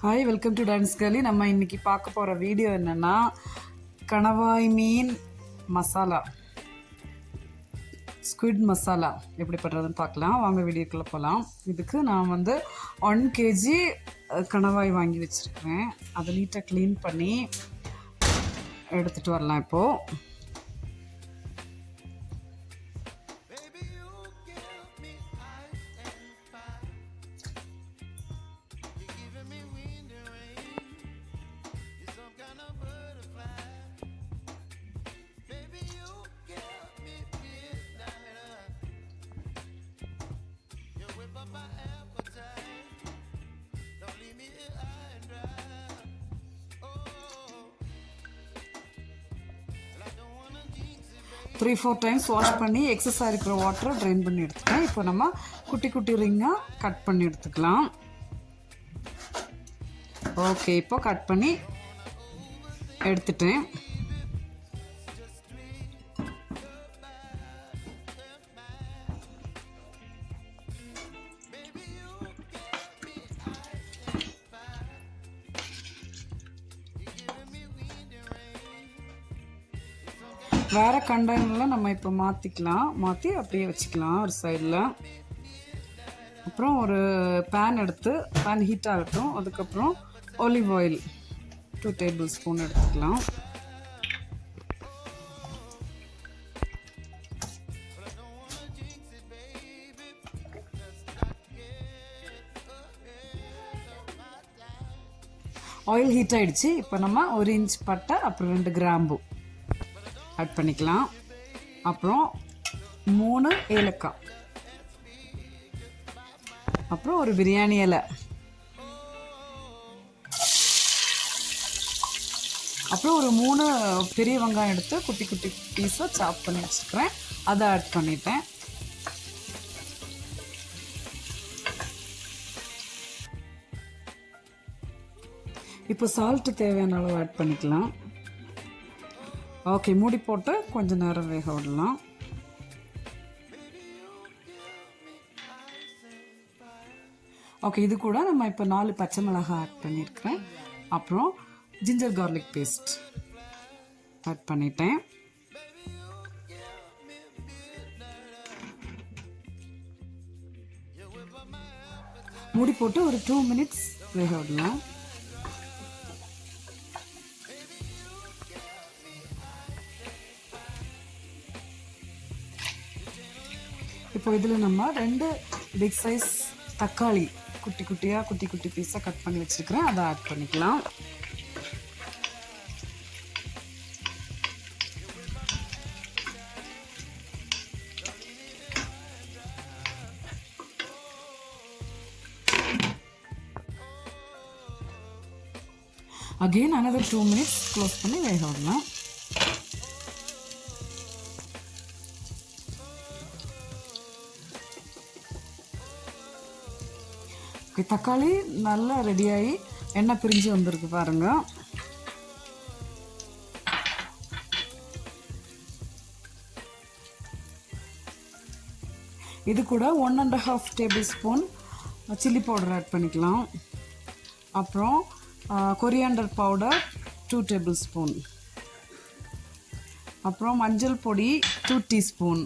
Hi, welcome to dance girly. நம்ம இன்றைக்கி பார்க்க போகிற வீடியோ என்னென்னா கணவாய் மீன் மசாலா, ஸ்குவிட் மசாலா எப்படி பண்ணுறதுன்னு பார்க்கலாம். வாங்க வீடியோக்குள்ளே போகலாம். இதுக்கு நான் 1 kg கணவாய் வாங்கி வச்சுருக்கேன். அதை நீட்டாக க்ளீன் பண்ணி எடுத்துகிட்டு வரலாம். இப்போது த்ரீ 4 டைம்ஸ் வாஷ் பண்ணி எக்ஸஸாக இருக்கிற வாட்டரை ட்ரைன் பண்ணி எடுத்துக்கலாம். இப்போ நம்ம குட்டி குட்டி ரிங்காக கட் பண்ணி எடுத்துக்கலாம். ஓகே, இப்போ கட் பண்ணி எடுத்துட்டேன். வேறு கண்டெய்னரில் நம்ம இப்போ மாற்றி அப்படியே வச்சுக்கலாம் ஒரு சைடில். அப்புறம் ஒரு பேன் ஹீட் ஆகட்டும். அதுக்கப்புறம் ஆலிவ் ஆயில் 2 tablespoon எடுத்துக்கலாம். ஆயில் ஹீட் ஆகிடுச்சு. இப்போ நம்ம 1 inch பட்டை, அப்புறம் 2 கிராம்பு ஆட் பண்ணிக்கலாம். அப்புறம் 3 ஏலக்காய், அப்புறம் ஒரு பிரியாணி இலை, அப்புறம் ஒரு 3 பெரிய வெங்காயம் எடுத்து குட்டி குட்டி பீஸாக சாப் பண்ணி வச்சுக்கிறேன். அதை ஆட் பண்ணிட்டேன். இப்போ சால்ட்டு தேவையான அளவு ஆட் பண்ணிக்கலாம். ஓகே, மூடி போட்டு கொஞ்சம் நேரம் வேக விடலாம். ஓகே, இது கூட நம்ம இப்போ 4 பச்சை மிளகாய் ஆட் பண்ணியிருக்கிறேன். அப்புறம் ஜிஞ்சர் கார்லிக் பேஸ்ட் ஆட் பண்ணிட்டேன். மூடி போட்டு ஒரு 2 minutes வேக விடலாம். இப்போ இதில் நம்ம 2 பிக் சைஸ் தக்காளி குட்டி குட்டி பீஸாக கட் பண்ணி வச்சுருக்கிறேன். அதை ஆட் பண்ணிக்கலாம். அகெயின் another 2 minutes க்ளோஸ் பண்ணி வேக விடலாம். தக்காளி நல்லா ரெடியாகி எண்ணெய் பிரிஞ்சு வந்திருக்கு பாருங்க. இது கூட 1.5 tablespoon சில்லி பவுடர் ஆட் பண்ணிக்கலாம். அப்புறம் கொரியாண்டர் பவுடர் 2 tablespoon, அப்புறம் மஞ்சள் பொடி 2 teaspoon,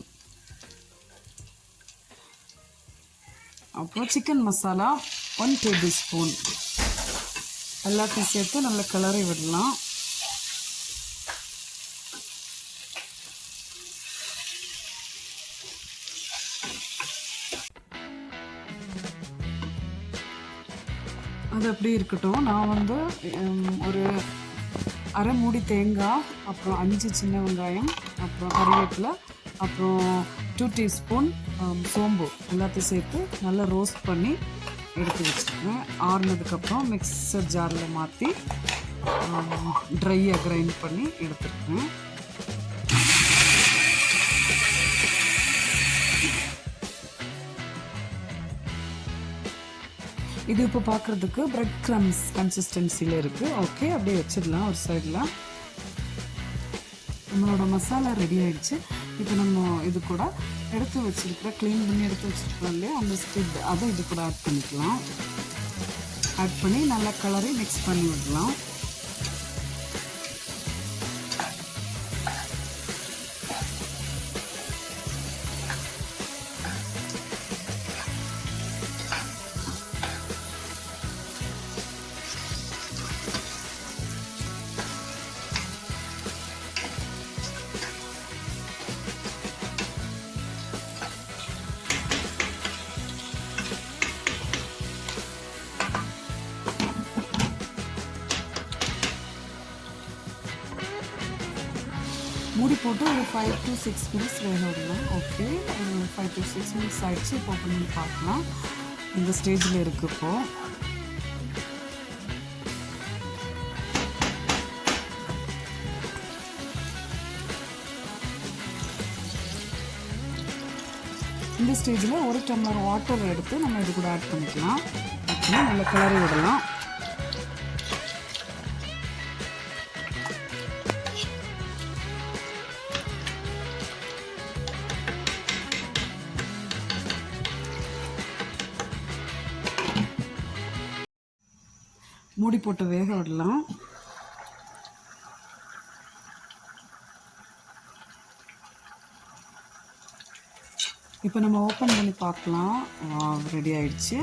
அப்புறம் சிக்கன் மசாலா 1 tablespoon. எல்லாத்தையும் சேர்த்து நல்லா கிளறி விடலாம். அது அப்படி இருக்கட்டும். நான் ஒரு அரை மூடி தேங்காய், அப்புறம் 5 சின்ன வெங்காயம், அப்புறம் கறிவேப்பிலை, அப்புறம் 2 teaspoon சோம்பு எல்லாத்தையும் சேர்த்து நல்லா ரோஸ்ட் பண்ணி எடுத்து வச்சுருக்கேன். ஆறுனதுக்கப்புறம் மிக்சர் ஜாரில் மாற்றி ட்ரையாக கிரைண்ட் பண்ணி எடுத்துருக்கேன். இது இப்போ பார்க்குறதுக்கு பிரெட் க்ரம்ஸ் கன்சிஸ்டன்சியில் இருக்குது. ஓகே, அப்படியே வச்சிடலாம் ஒரு சைடில். நம்மளோட மசாலா ரெடி ஆகிடுச்சு. இப்போ நம்ம இது கூட எடுத்து வச்சுருக்கிற க்ளீன் பண்ணி எடுத்து வச்சுருக்கோம் இல்லையா, அந்த ஸ்கிட் அதை இது கூட ஆட் பண்ணிக்கலாம். ஆட் பண்ணி நல்லா கலரி மிக்ஸ் பண்ணி விடலாம். மூடி போட்டு ஒரு 5 to 6 மினிட்ஸ் வேக விடலாம். ஓகே, ஒரு 5 to 6 மினிட்ஸ் ஆகிடுச்சு. இப்போ ஓப்பன் பண்ணி பார்க்கலாம். இந்த ஸ்டேஜில் இருக்குது இப்போது. இந்த ஸ்டேஜில் 1 டம்ளர் வாட்டர் எடுத்து நம்ம இது கூட ஆட் பண்ணிக்கலாம். நல்லா கிளறி விடலாம். மூடி போட்டு வேக விடலாம். இப்போ நம்ம ஓப்பன் பண்ணி பார்க்கலாம். ரெடி ஆயிடுச்சு.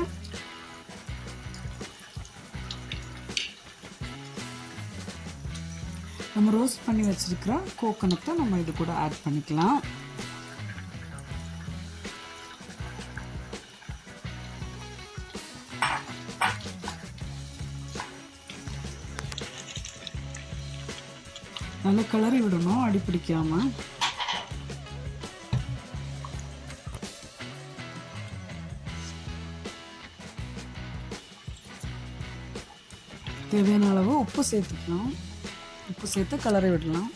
நம்ம ரோஸ்ட் பண்ணி வச்சிருக்கிற கோகனட்டை நம்ம இது கூட ஆட் பண்ணிக்கலாம். நல்லா கிளறி விடணும், அடி பிடிக்காம. தேவையான அளவு உப்பு சேர்த்துக்கலாம். உப்பு சேர்த்து கிளறி விடலாம்.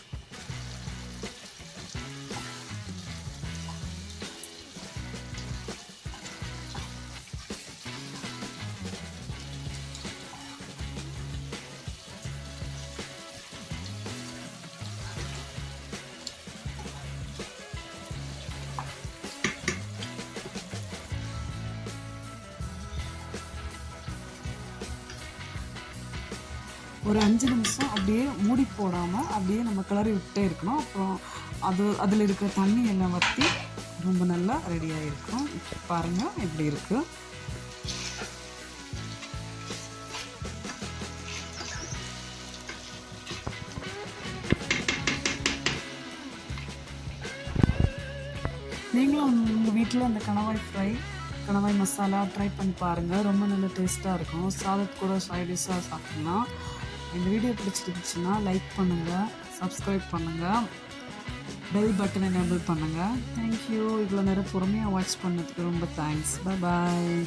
ஒரு 5 நிமிஷம் அப்படியே மூடி போடாமல் அப்படியே நம்ம கிளறி விட்டே இருக்கணும். அப்புறம் அதில் இருக்கிற தண்ணி எல்லாம் வற்றி ரொம்ப நல்லா ரெடியாக இருக்கும். பாருங்கள் எப்படி இருக்குது. நீங்களும் உங்கள் வீட்டில் அந்த கணவாய் மசாலா ட்ரை பண்ணி பாருங்கள். ரொம்ப நல்ல டேஸ்ட்டாக இருக்கும். சாதத் கூட சைட் டிஷ்ஷாக சாப்பிட்லாம். இந்த வீடியோ பிடிச்சிருந்துச்சுன்னா லைக் பண்ணுங்கள், சப்ஸ்கிரைப் பண்ணுங்கள், பெல் பட்டன் எனேபிள் பண்ணுங்கள். தேங்க்யூ. இவ்வளோ நேரம் பொறுமையாக வாட்ச் பண்ணதுக்கு ரொம்ப தேங்க்ஸ். பாய்.